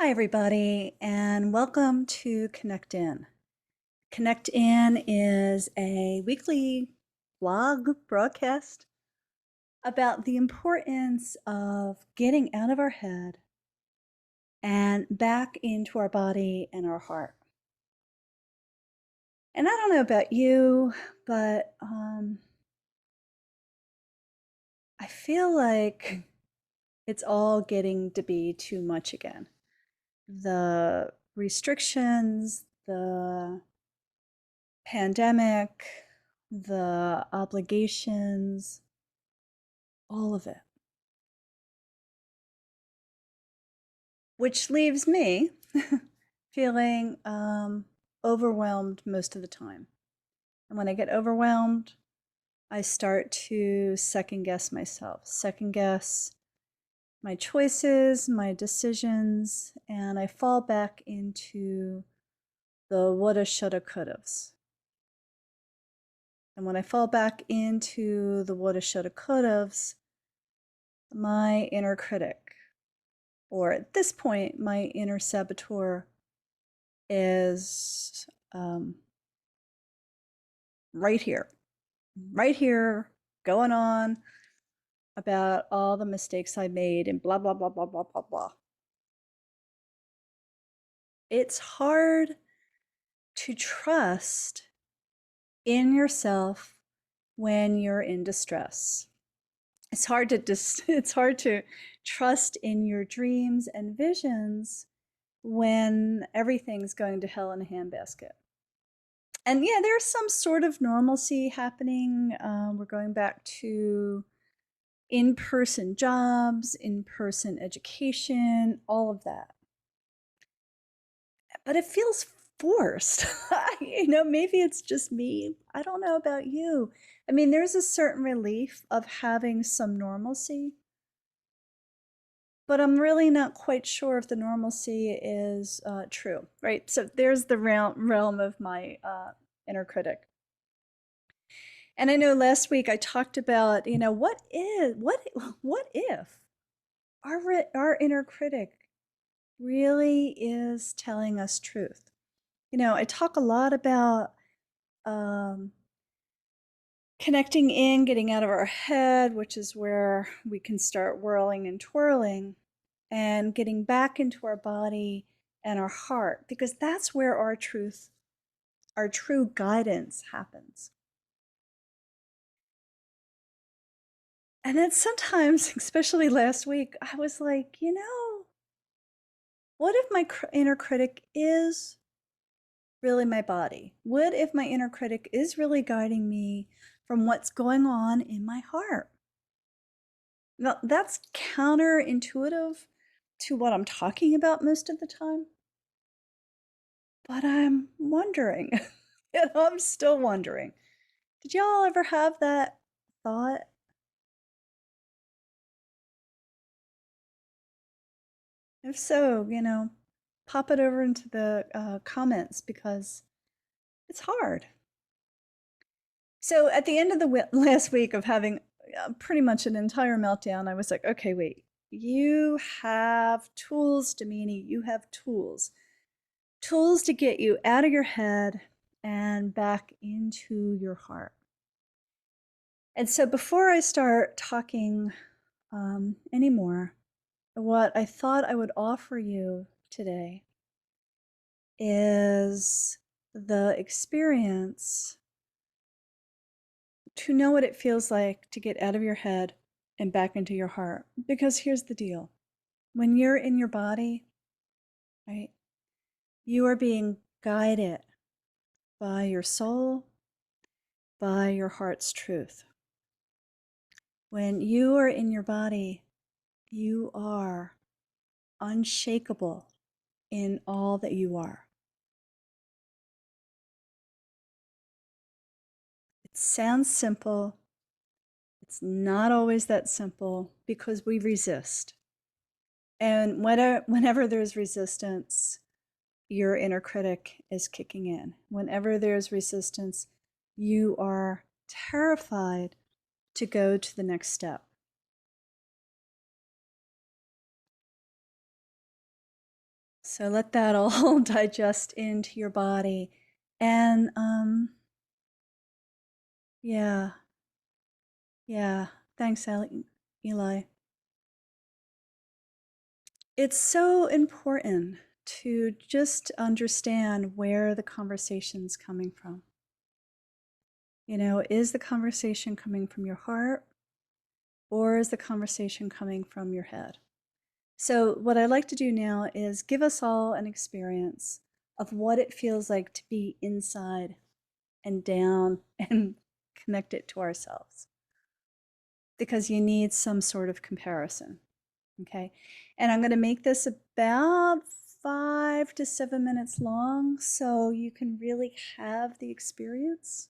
Hi, everybody, and welcome to Connect In. Connect In is a weekly blog broadcast about the importance of getting out of our head and back into our body and our heart. And I don't know about you, but I feel like it's all getting to be too much again. The restrictions, the pandemic, the obligations, all of it. Which leaves me feeling overwhelmed most of the time. And when I get overwhelmed, I start to second guess myself, second guess my choices, my decisions, and I fall back into the woulda, shoulda, couldas. And when I fall back into the woulda, shoulda, couldas, my inner critic, or at this point, my inner saboteur, is right here, right here, going on about all the mistakes I made and blah, blah, blah, blah, blah, blah, blah. It's hard to trust in yourself when you're in distress. It's hard to it's hard to trust in your dreams and visions when everything's going to hell in a handbasket. And yeah, there's some sort of normalcy happening. We're going back to in-person jobs, in-person education, all of that. But it feels forced. Maybe it's just me. I don't know about you. I mean, there's a certain relief of having some normalcy, but I'm really not quite sure if the normalcy is true, right? So there's the realm of my inner critic. And I know last week I talked about, what if our inner critic really is telling us truth? I talk a lot about um, connecting in, getting out of our head, which is where we can start whirling and twirling, and getting back into our body and our heart, because that's where our true guidance happens. And then sometimes, especially last week, I was like, what if my inner critic is really my body? What if my inner critic is really guiding me from what's going on in my heart? Now, that's counterintuitive to what I'm talking about most of the time, but I'm wondering. I'm still wondering. Did y'all ever have that thought? If so, pop it over into the comments because it's hard. So at the end of the last week of having pretty much an entire meltdown, I was like, okay, wait, you have tools, Damini, you have tools. Tools to get you out of your head and back into your heart. And so before I start talking anymore, what I thought I would offer you today is the experience to know what it feels like to get out of your head and back into your heart. Because here's the deal. When you're in your body, right, you are being guided by your soul, by your heart's truth. When you are in your body, you are unshakable in all that you are. It sounds simple. It's not always that simple because we resist. And whenever there's resistance, your inner critic is kicking in. Whenever there's resistance, you are terrified to go to the next step. So let that all digest into your body. And yeah, yeah. Thanks, Eli. It's so important to just understand where the conversation's coming from. You know, is the conversation coming from your heart or is the conversation coming from your head? So, what I'd like to do now is give us all an experience of what it feels like to be inside and down and connect it to ourselves, because you need some sort of comparison. Okay. And I'm going to make this about 5 to 7 minutes long so you can really have the experience.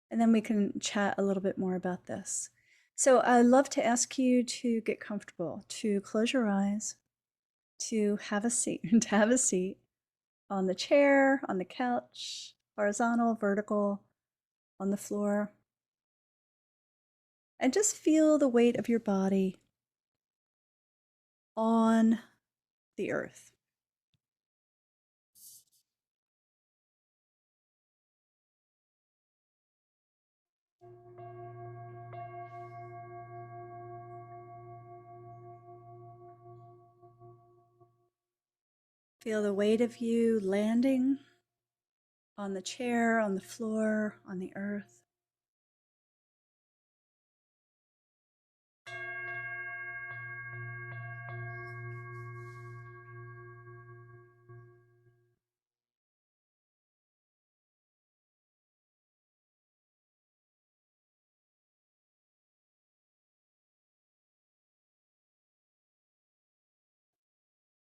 And then we can chat a little bit more about this. So I'd love to ask you to get comfortable, to close your eyes, to have a seat, to have a seat on the chair, on the couch, horizontal, vertical, on the floor. And just feel the weight of your body on the earth. Feel the weight of you landing on the chair, on the floor, on the earth.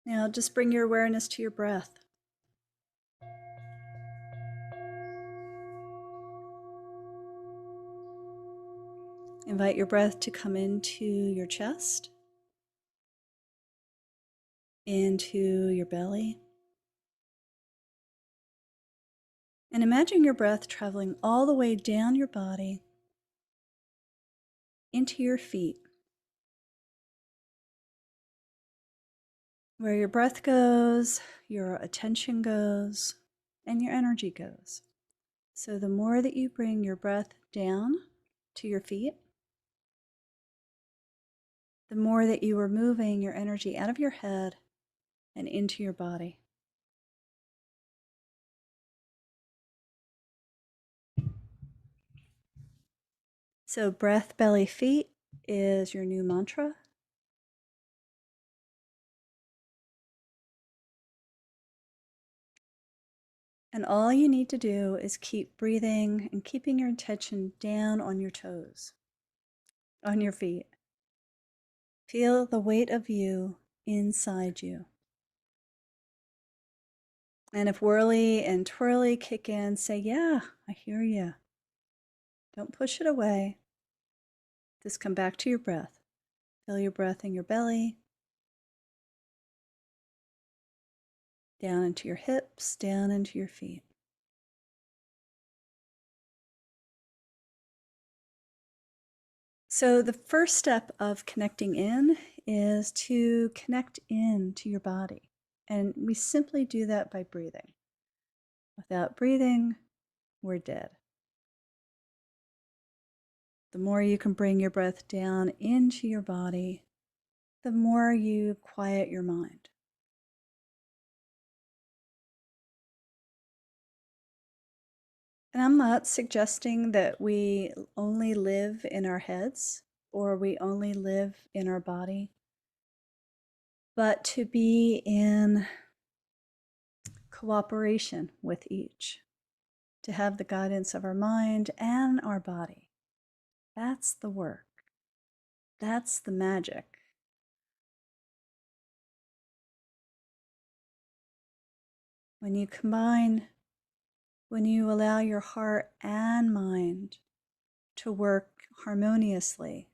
Now just bring your awareness to your breath. Invite your breath to come into your chest, into your belly. And imagine your breath traveling all the way down your body into your feet. Where your breath goes, your attention goes, and your energy goes. So the more that you bring your breath down to your feet, the more that you are moving your energy out of your head and into your body. So breath, belly, feet is your new mantra. And all you need to do is keep breathing and keeping your attention down on your toes, on your feet. Feel the weight of you inside you. And if whirly and twirly kick in, say, yeah, I hear you. Don't push it away. Just come back to your breath. Feel your breath in your belly, down into your hips, down into your feet. So the first step of connecting in is to connect in to your body. And we simply do that by breathing. Without breathing, we're dead. The more you can bring your breath down into your body, the more you quiet your mind. And I'm not suggesting that we only live in our heads or we only live in our body, but to be in cooperation with each, to have the guidance of our mind and our body. That's the work. That's the magic. When you combine, when you allow your heart and mind to work harmoniously,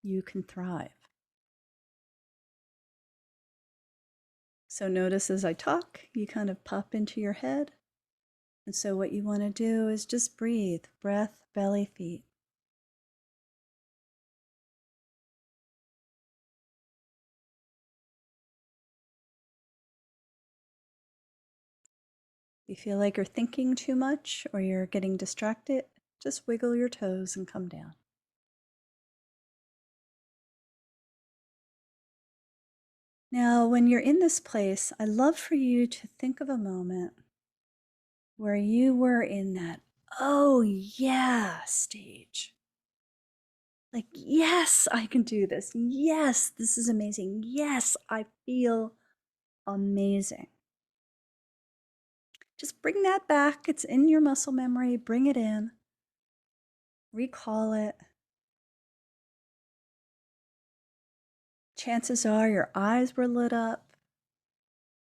you can thrive. So notice as I talk, you kind of pop into your head. And so what you want to do is just breathe, breath, belly, feet. If you feel like you're thinking too much or you're getting distracted, just wiggle your toes and come down. Now, when you're in this place, I love for you to think of a moment where you were in that, oh yeah, stage. Like, yes, I can do this. Yes, this is amazing. Yes, I feel amazing. Just bring that back. It's in your muscle memory. Bring it in. Recall it. Chances are your eyes were lit up.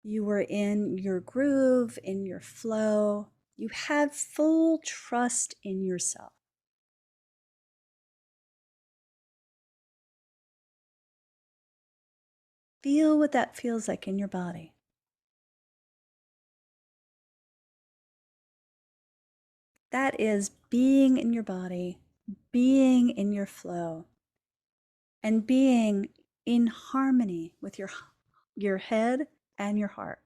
You were in your groove, in your flow. You had full trust in yourself. Feel what that feels like in your body. That is being in your body, being in your flow, and being in harmony with your head and your heart.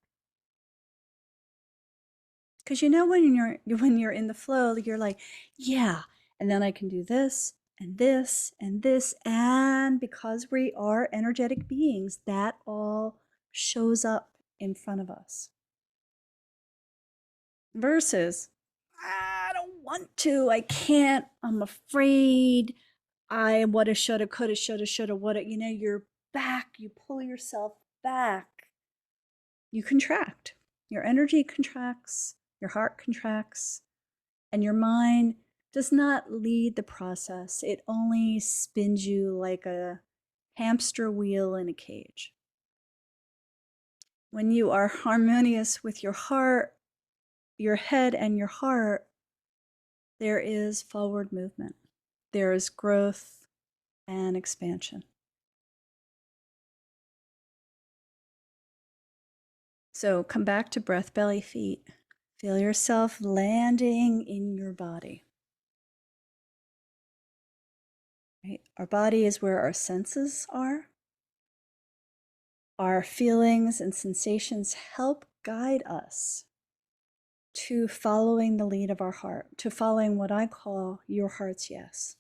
Because you know when you're in the flow, you're like, yeah, and then I can do this and this and this, and because we are energetic beings, that all shows up in front of us. Versus, I don't want to, I can't, I'm afraid, I woulda, shoulda, coulda, shoulda, woulda. You're back, you pull yourself back, you contract. Your energy contracts, your heart contracts, and your mind does not lead the process. It only spins you like a hamster wheel in a cage. When you are harmonious with your heart, your head, and your heart, there is forward movement. There is growth and expansion. So come back to breath, belly, feet. Feel yourself landing in your body. Right? Our body is where our senses are. Our feelings and sensations help guide us to following the lead of our heart, to following what I call your heart's yes.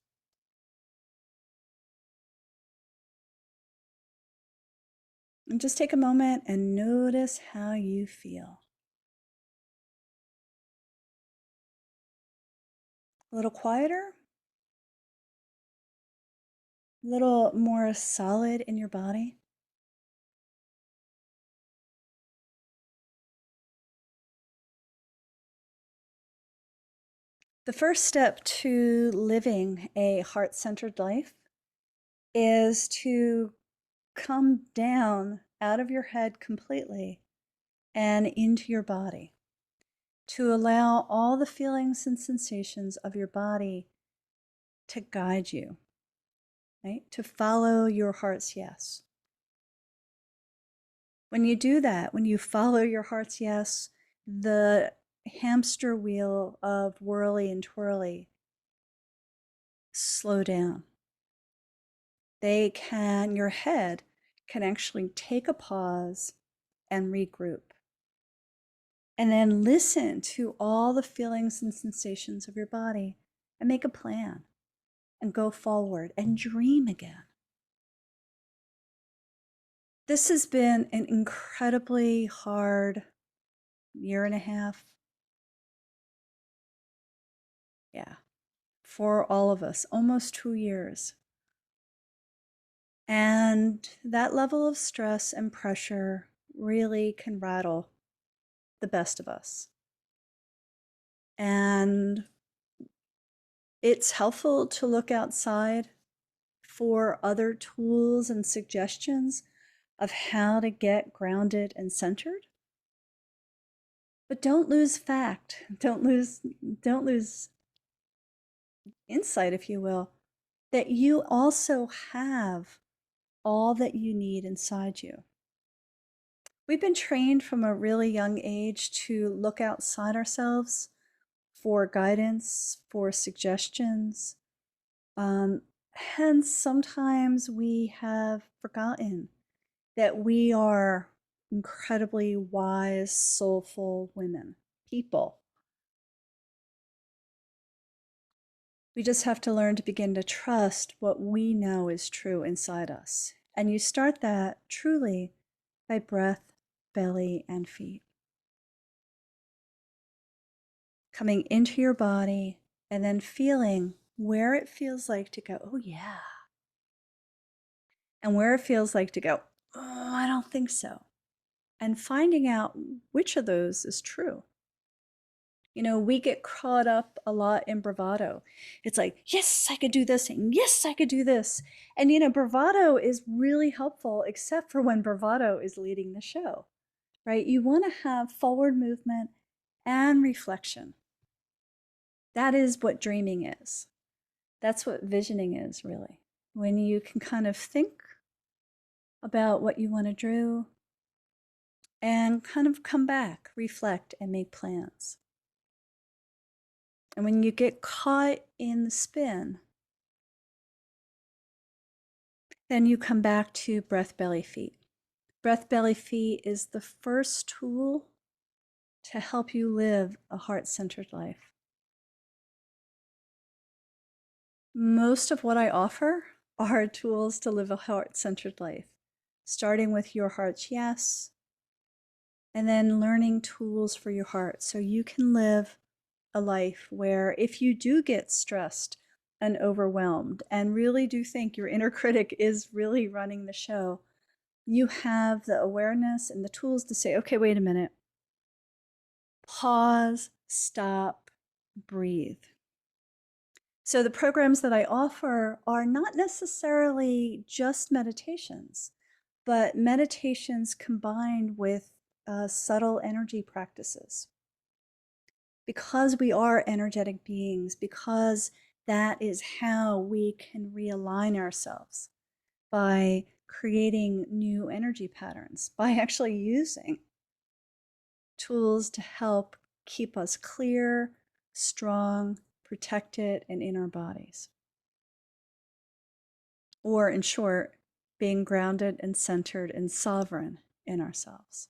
And just take a moment and notice how you feel. A little quieter, a little more solid in your body. The first step to living a heart-centered life is to come down out of your head completely and into your body, to allow all the feelings and sensations of your body to guide you, right? To follow your heart's yes. When you do that, when you follow your heart's yes, the hamster wheel of whirly and twirly slow down. Your head can actually take a pause and regroup. And then listen to all the feelings and sensations of your body and make a plan and go forward and dream again. This has been an incredibly hard year and a half. Yeah, for all of us, almost 2 years. And that level of stress and pressure really can rattle the best of us. And it's helpful to look outside for other tools and suggestions of how to get grounded and centered. But don't lose fact. Don't lose insight, if you will, that you also have all that you need inside you. We've been trained from a really young age to look outside ourselves for guidance, for suggestions. Hence, sometimes we have forgotten that we are incredibly wise, soulful women. people. We just have to learn to begin to trust what we know is true inside us. And you start that truly by breath, belly, and feet. Coming into your body and then feeling where it feels like to go, oh yeah. And where it feels like to go, oh, I don't think so. And finding out which of those is true. You know, we get caught up a lot in bravado. It's like, yes, I could do this, and yes, I could do this. And, you know, bravado is really helpful, except for when bravado is leading the show, right? You want to have forward movement and reflection. That is what dreaming is. That's what visioning is, really. When you can kind of think about what you want to do and kind of come back, reflect, and make plans. And when you get caught in the spin, then you come back to breath, belly, feet. Breath, belly, feet is the first tool to help you live a heart-centered life. Most of what I offer are tools to live a heart-centered life, starting with your heart's yes, and then learning tools for your heart so you can live a life where if you do get stressed and overwhelmed and really do think your inner critic is really running the show, you have the awareness and the tools to say, okay, wait a minute. Pause, stop, breathe. So the programs that I offer are not necessarily just meditations, but meditations combined with subtle energy practices. Because we are energetic beings, because that is how we can realign ourselves by creating new energy patterns, by actually using tools to help keep us clear, strong, protected, and in our bodies. Or, in short, being grounded and centered and sovereign in ourselves.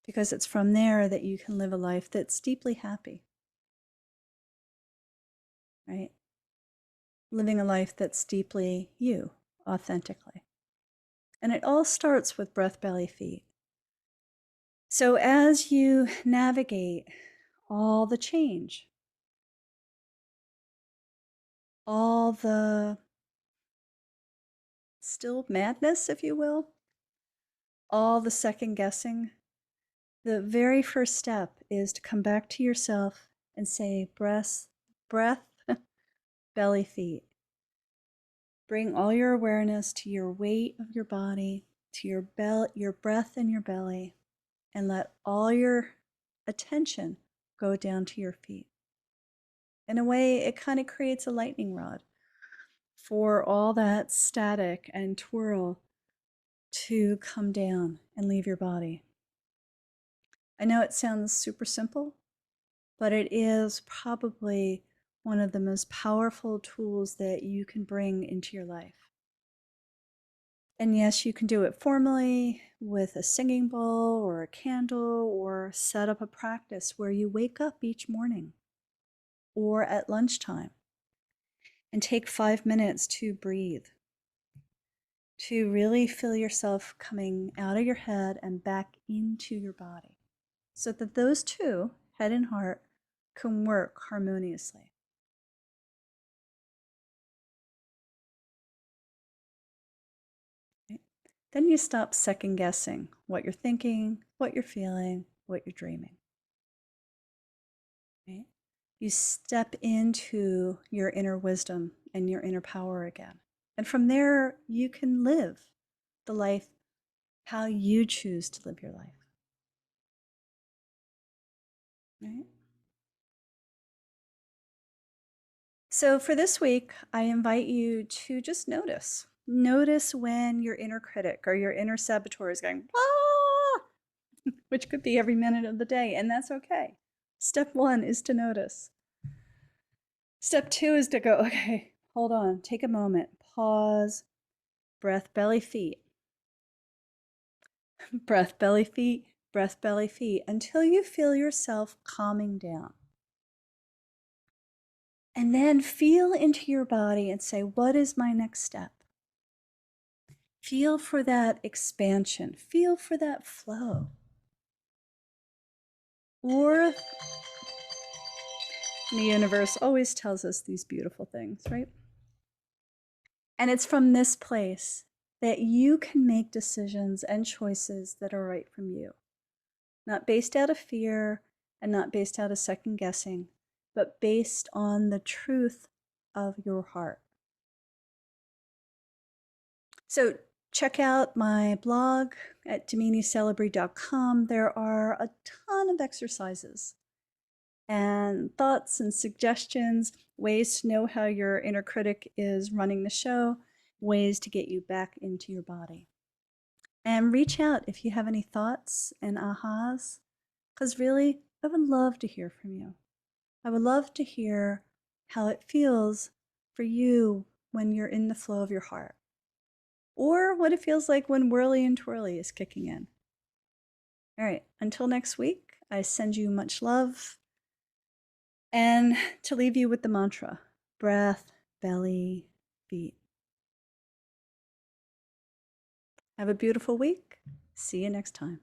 Because it's from there that you can live a life that's deeply happy, right? Living a life that's deeply you, authentically. And it all starts with breath, belly, feet. So as you navigate all the change, all the still madness, if you will, all the second guessing, the very first step is to come back to yourself and say, breath, belly, feet. Bring all your awareness to your weight of your body, to your breath in your belly, and let all your attention go down to your feet. In a way, it kind of creates a lightning rod for all that static and twirl to come down and leave your body. I know it sounds super simple, but it is probably one of the most powerful tools that you can bring into your life. And yes, you can do it formally with a singing bowl or a candle, or set up a practice where you wake up each morning or at lunchtime and take 5 minutes to breathe, to really feel yourself coming out of your head and back into your body, so that those two, head and heart, can work harmoniously. Right? Then you stop second guessing what you're thinking, what you're feeling, what you're dreaming. Right? You step into your inner wisdom and your inner power again. And from there, you can live the life how you choose to live your life. Right? So for this week, I invite you to just notice. Notice when your inner critic or your inner saboteur is going, ah, which could be every minute of the day, and that's okay. Step 1 is to notice. Step 2 is to go, okay, hold on, take a moment, pause, breath, belly, feet. Breath, belly, feet. breath, belly, feet, until you feel yourself calming down. And then feel into your body and say, what is my next step? Feel for that expansion. Feel for that flow. Or the universe always tells us these beautiful things, right? And it's from this place that you can make decisions and choices that are right from you. Not based out of fear and not based out of second guessing, but based on the truth of your heart. So check out my blog at dominicelebri.com. There are a ton of exercises and thoughts and suggestions, ways to know how your inner critic is running the show, ways to get you back into your body. And reach out if you have any thoughts and ahas, because really, I would love to hear from you. I would love to hear how it feels for you when you're in the flow of your heart, or what it feels like when whirly and twirly is kicking in. All right, until next week, I send you much love. And to leave you with the mantra, breath, belly, feet. Have a beautiful week. See you next time.